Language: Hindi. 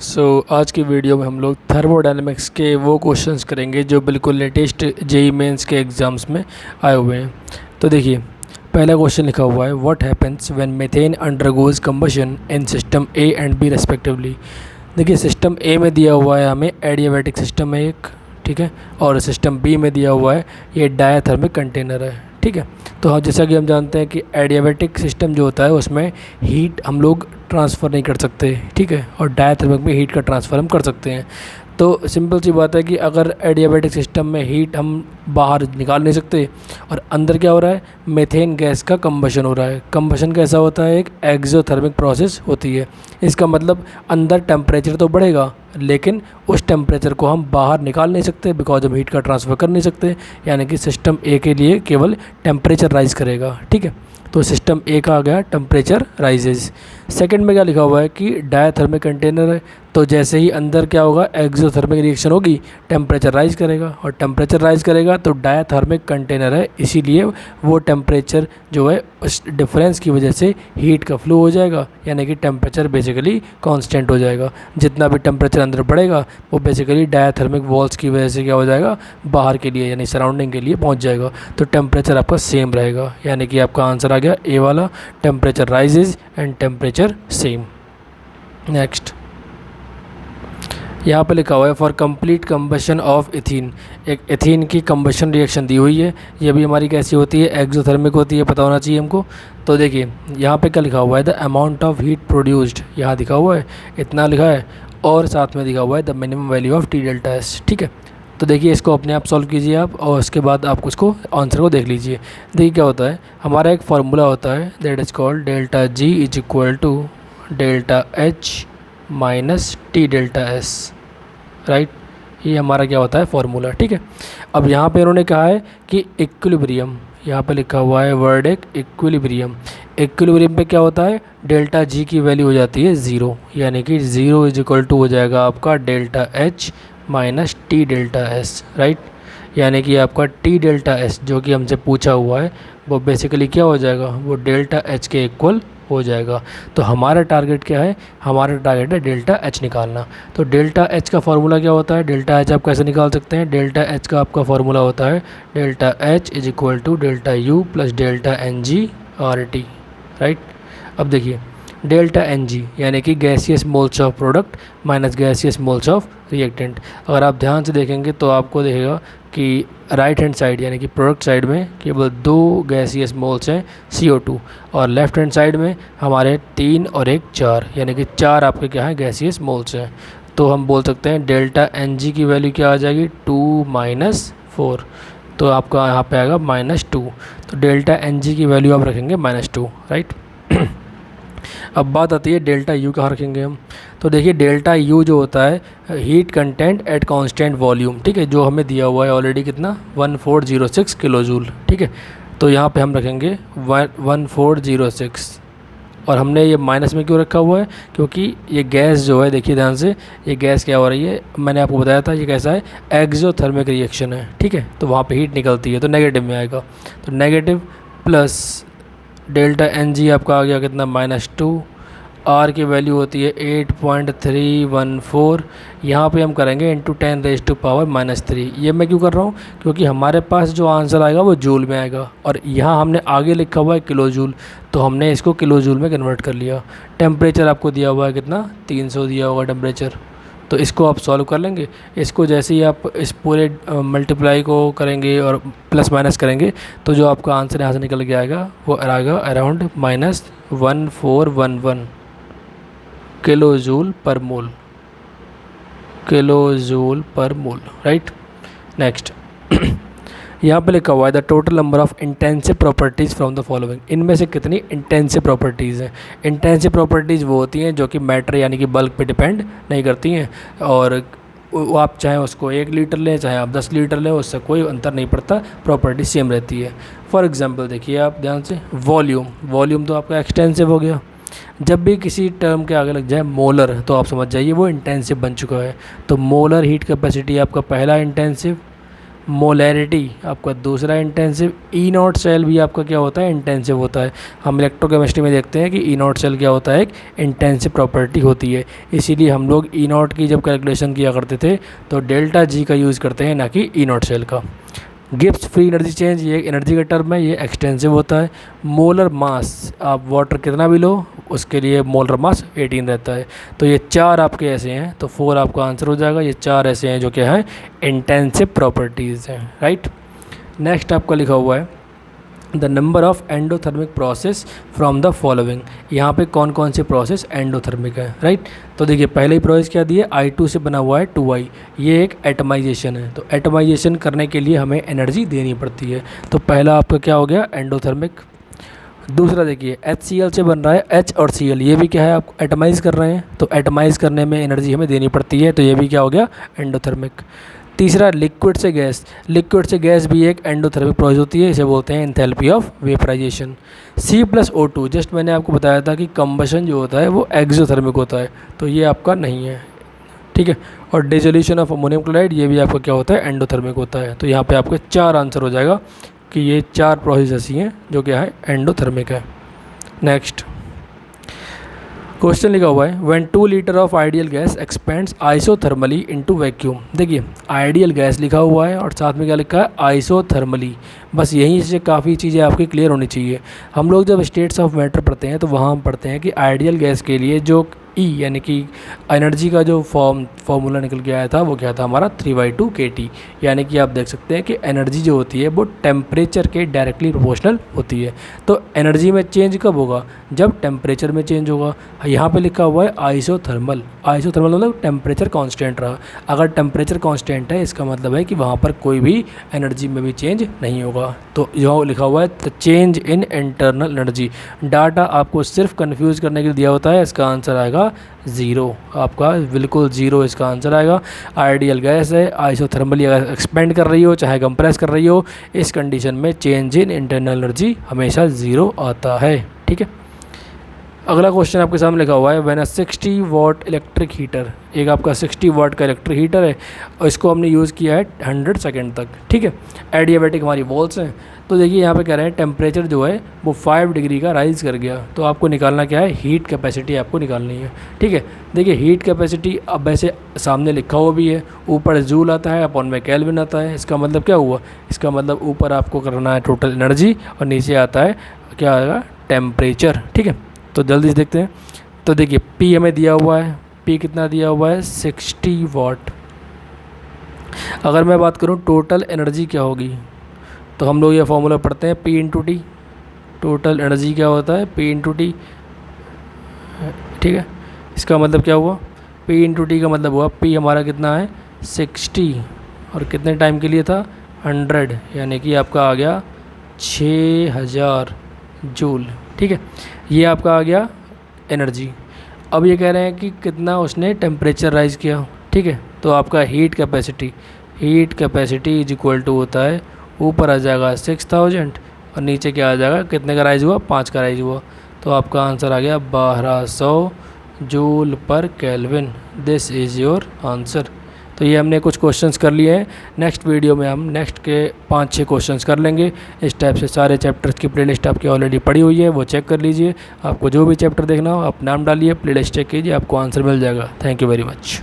आज की वीडियो में हम लोग थर्मोडायनेमिक्स के वो क्वेश्चंस करेंगे जो बिल्कुल लेटेस्ट जेई मेंस के एग्ज़ाम्स में आए हुए हैं। तो देखिए, पहला क्वेश्चन लिखा हुआ है, what happens when methane undergoes combustion in system A and B respectively. देखिए, सिस्टम ए में दिया हुआ है हमें एडियाबैटिक सिस्टम है एक, ठीक है, और सिस्टम बी में दिया हुआ है ये डायाथर्मिक कंटेनर है, ठीक है। तो हाँ, जैसा कि हम जानते हैं कि एडियाबैटिक सिस्टम जो होता है उसमें हीट हम लोग ट्रांसफ़र नहीं कर सकते, ठीक है, और डायाथर्मिक में हीट का ट्रांसफ़र हम कर सकते हैं। तो सिंपल सी बात है कि अगर एडियाबैटिक सिस्टम में हीट हम बाहर निकाल नहीं सकते और अंदर क्या हो रहा है, मीथेन गैस का कंबशन हो रहा है। कंबशन कैसा होता है, एक एक्सोथर्मिक प्रोसेस होती है। इसका मतलब अंदर टेम्परेचर तो बढ़ेगा लेकिन उस टेम्परेचर को हम बाहर निकाल नहीं सकते बिकॉज हम हीट का ट्रांसफ़र कर नहीं सकते, यानी कि सिस्टम ए के लिए केवल टेम्परेचर राइज करेगा, ठीक है। तो सिस्टम ए का आ गया टेम्परेचर राइजेज। सेकंड में क्या लिखा हुआ है कि डायाथर्मिक कंटेनर है, तो जैसे ही अंदर क्या होगा, एक्सोथर्मिक रिएक्शन होगी, टेम्परेचर राइज करेगा, और टेम्परेचर राइज करेगा तो डायाथर्मिक कंटेनर है, इसीलिए वो टेम्परेचर जो है उस डिफरेंस की वजह से हीट का फ्लो हो जाएगा, यानी कि टेम्परेचर बेसिकली कांस्टेंट हो जाएगा। जितना भी टेम्परेचर अंदर बढ़ेगा वो बेसिकली डायाथर्मिक वॉल्स की वजह से क्या हो जाएगा, बाहर के लिए यानी सराउंडिंग के लिए पहुंच जाएगा, तो टेम्परेचर आपका सेम रहेगा, यानी कि आपका आंसर आ गया ए वाला, temperature rises and temperature same. Next, यहाँ पे लिखा हुआ है for complete combustion of ethene. एक एथीन की कंबशन रिएक्शन दी हुई है, ये भी हमारी कैसी होती है, एक्सोथर्मिक होती है, पता होना चाहिए हमको। तो देखिए यहाँ पे क्या लिखा हुआ है, the amount of heat produced, यहाँ दिखा हुआ है इतना लिखा है, और साथ में दिखा हुआ है the minimum value of T delta S, ठीक है। तो देखिए इसको अपने आप सॉल्व कीजिए आप, और उसके बाद आप उसको आंसर को देख लीजिए। देखिए क्या होता है, हमारा एक फार्मूला होता है that is called delta G is equal to delta H minus T delta S, right. ये हमारा क्या होता है फॉर्मूला, ठीक है। अब यहाँ पे इन्होंने कहा है कि इक्विलिब्रियम, यहाँ पे लिखा हुआ है वर्ड एक इक्विलिब्रियम। इक्विलिब्रियम पे क्या होता है, डेल्टा जी की वैल्यू हो जाती है ज़ीरो, यानी कि ज़ीरो इज इक्वल टू हो जाएगा आपका delta H minus T delta S, right. यानी कि आपका टी डेल्टा एस जो कि हमसे पूछा हुआ है वो बेसिकली क्या हो जाएगा, वो डेल्टा एच के इक्वल हो जाएगा। तो हमारा टारगेट क्या है, हमारा टारगेट है डेल्टा एच निकालना। तो डेल्टा एच का फार्मूला क्या होता है, डेल्टा एच आप कैसे निकाल सकते हैं, डेल्टा एच का आपका फार्मूला होता है delta H is equal to delta U plus delta N G R T, right. अब देखिए डेल्टा एन जी यानी कि gaseous moles of product minus gaseous moles of reactant. अगर आप ध्यान से देखेंगे तो आपको देखेगा कि राइट हैंड साइड यानी कि प्रोडक्ट साइड में केवल 2 गैसियस मोल्स हैं CO2, और लेफ्ट हैंड साइड में हमारे 3 और 1 4, यानी कि 4 आपके क्या हैं, गैसियस मोल्स हैं। तो हम बोल सकते हैं डेल्टा एन जी की वैल्यू क्या आ जाएगी, 2 माइनस 4, तो आपका यहाँ पे आएगा -2। तो डेल्टा एन जी की वैल्यू आप रखेंगे -2, राइट। अब बात आती है डेल्टा यू कहाँ रखेंगे हम। तो देखिए डेल्टा यू जो होता है heat content at constant volume, ठीक है, जो हमें दिया हुआ है ऑलरेडी कितना 1406 किलो जूल, ठीक है। तो यहाँ पे हम रखेंगे 1406, और हमने ये माइनस में क्यों रखा हुआ है, क्योंकि ये गैस जो है, देखिए ध्यान से, ये गैस क्या हो रही है, मैंने आपको बताया था ये कैसा है, एक्सोथर्मिक रिएक्शन है, ठीक है। तो वहाँ पे हीट निकलती है तो नेगेटिव में आएगा, तो negative plus delta N G आपका आ गया कितना -2, आर की वैल्यू होती है 8.314, यहाँ पे हम करेंगे इंटू 10⁻³ ये मैं क्यों कर रहा हूँ, क्योंकि हमारे पास जो आंसर आएगा वो जूल में आएगा, और यहाँ हमने आगे लिखा हुआ है किलो जूल, तो हमने इसको किलो जूल में कन्वर्ट कर लिया। टेम्परेचर आपको दिया हुआ है कितना, 300 दिया होगा टेम्परेचर, तो इसको आप सॉल्व कर लेंगे। इसको जैसे ही आप इस पूरे मल्टीप्लाई को करेंगे और प्लस माइनस करेंगे तो जो आपका आंसर यहाँ से निकल के आएगा वो आएगा अराउंड -1411 किलो जूल पर मोल, किलो जूल पर मोल, राइट। नेक्स्ट, यहाँ पे लिखा हुआ है the total number of intensive properties from the following. इनमें से कितनी इंटेंसिव प्रॉपर्टीज़ हैं। इंटेंसिव प्रॉपर्टीज़ वो होती हैं जो कि मैटर यानी कि बल्क पे डिपेंड नहीं करती हैं, और आप चाहे उसको 1 लीटर लें चाहे आप 10 लीटर लें, उससे कोई अंतर नहीं पड़ता, प्रॉपर्टी सेम रहती है। फॉर एग्जांपल देखिए आप ध्यान से, वॉल्यूम तो आपका एक्सटेंसिव हो गया, जब भी किसी टर्म के आगे लग जाए मोलर तो आप समझ जाइए वो इंटेंसिव बन चुका है। तो मोलर हीट कैपेसिटी आपका पहला इंटेंसिव मोलैरिटी आपका दूसरा इंटेंसिव। ई नॉट सेल भी आपका क्या होता है, इंटेंसिव होता है। हम इलेक्ट्रोकेमिस्ट्री में देखते हैं कि ई नॉट सेल क्या होता है, एक इंटेंसिव प्रॉपर्टी होती है। इसीलिए हम लोग ई नॉट की जब कैलकुलेशन किया करते थे तो डेल्टा जी का यूज़ करते हैं, ना कि ई नॉट सेल का। गिब्स फ्री एनर्जी चेंज, ये एक एनर्जी का टर्म है, ये एक्सटेंसिव होता है। मोलर मास, आप वाटर कितना भी लो उसके लिए मोलर मास 18 रहता है। तो ये 4 आपके ऐसे हैं, तो 4 आपका आंसर हो जाएगा। ये 4 ऐसे हैं जो क्या है, इंटेंसिव प्रॉपर्टीज़ हैं, राइट। नेक्स्ट आपका लिखा हुआ है the number of endothermic process from the following. यहाँ पे कौन कौन से प्रोसेस एंडोथर्मिक है, राइट। तो देखिए पहले ही प्रोसेस क्या दिया, I2 से बना हुआ है 2I, ये एक एटमाइजेशन है। तो एटमाइजेशन करने के लिए हमें एनर्जी देनी पड़ती है। तो पहला आपका क्या हो गया, एंडोथर्मिक। दूसरा देखिए HCl से बन रहा है H और Cl, ये भी क्या है, आप एटमाइज़ कर रहे हैं, तो एटमाइज़ करने में एनर्जी हमें देनी पड़ती है, तो ये भी क्या हो गया, एंडोथर्मिक। तीसरा लिक्विड से गैस, लिक्विड से गैस भी एक एंडोथर्मिक प्रोसेस होती है, इसे बोलते हैं enthalpy of vaporisation. C+O2, just मैंने आपको बताया था कि कंबशन जो होता है वो एक्सोथर्मिक होता है, तो ये आपका नहीं है, ठीक है। और डिसोल्यूशन ऑफ अमोनियम क्लोराइड, ये भी आपका क्या होता है, एंडोथर्मिक होता है। तो यहाँ पे आपके 4 आंसर हो जाएगा कि ये 4 प्रोसेस ऐसी हैं जो क्या है, एंडोथर्मिक है। नेक्स्ट क्वेश्चन लिखा हुआ है when 2 litre of ideal gas expends isothermally into vacuum. देखिए आइडियल गैस लिखा हुआ है और साथ में क्या लिखा है, आइसोथर्मली। बस यहीं से काफ़ी चीज़ें आपकी क्लियर होनी चाहिए। हम लोग जब स्टेट्स ऑफ मैटर पढ़ते हैं तो वहाँ हम पढ़ते हैं कि आइडियल गैस के लिए जो ई यानी कि एनर्जी का जो फॉर्मूला निकल के आया था वो क्या था हमारा 3/2 kT। यानी कि आप देख सकते हैं कि एनर्जी जो होती है वो टेम्परेचर के डायरेक्टली प्रोपोर्शनल होती है। तो एनर्जी में चेंज कब होगा, जब टेम्परेचर में चेंज होगा। यहाँ पे लिखा हुआ है आइसोथर्मल, आइसोथर्मल मतलब टेम्परेचर कांस्टेंट रहा। अगर टेम्परेचर कांस्टेंट है इसका मतलब है कि वहाँ पर कोई भी एनर्जी में भी चेंज नहीं होगा। तो जो लिखा हुआ है the change in internal energy, data आपको सिर्फ कन्फ्यूज़ करने के लिए दिया होता है, इसका आंसर आएगा 0, आपका बिल्कुल 0 इसका आंसर आएगा। आइडियल गैस है, आइसोथर्मली अगर एक्सपेंड कर रही हो चाहे कंप्रेस कर रही हो, इस कंडीशन में चेंज इन इंटरनल एनर्जी हमेशा 0 आता है, ठीक है। अगला क्वेश्चन आपके सामने लिखा हुआ है when a 60 watt electric heater, एक आपका 60 वाट का इलेक्ट्रिक हीटर है और इसको हमने यूज़ किया है 100 सेकेंड तक, ठीक है। एडियाबैटिक हमारी वॉल्स हैं। तो देखिए यहाँ पे कह रहे हैं टेम्परेचर जो है वो 5 डिग्री का राइज़ कर गया, तो आपको निकालना क्या है, हीट कैपेसिटी आपको निकालनी है, ठीक है। देखिए हीट कैपेसिटी अब वैसे सामने लिखा हुआ भी है, ऊपर जूल आता है अपॉन में केल्विन आता है। इसका मतलब क्या हुआ, इसका मतलब ऊपर आपको करना है टोटल एनर्जी और नीचे आता है क्या आएगा, टेम्परेचर, ठीक है। तो जल्दी से देखते हैं। तो देखिए P हमें दिया हुआ है, P कितना दिया हुआ है, 60 वाट। अगर मैं बात करूं टोटल एनर्जी क्या होगी, तो हम लोग ये फॉर्मूला पढ़ते हैं P into T. Total energy क्या होता है, P इंटू टी, ठीक है। इसका मतलब क्या हुआ, P इंटू टी का मतलब हुआ P हमारा कितना है 60 और कितने टाइम के लिए था 100, यानी कि आपका आ गया 6000 जूल, ठीक है। ये आपका आ गया एनर्जी। अब ये कह रहे हैं कि कितना उसने टेम्परेचर राइज़ किया, ठीक है। तो आपका heat capacity is equal to होता है, ऊपर आ जाएगा 6000 और नीचे क्या आ जाएगा, कितने का राइज़ हुआ, 5 का राइज़ हुआ। तो आपका आंसर आ गया 1200 जूल पर kelvin. This is your answer. तो ये हमने कुछ क्वेश्चंस कर लिए हैं। नेक्स्ट वीडियो में हम नेक्स्ट के 5-6 क्वेश्चंस कर लेंगे। इस टाइप से सारे चैप्टर्स की प्लेलिस्ट आपकी ऑलरेडी पड़ी हुई है, वो चेक कर लीजिए। आपको जो भी चैप्टर देखना हो आप नाम डालिए, प्लेलिस्ट चेक कीजिए, आपको आंसर मिल जाएगा। Thank you very much.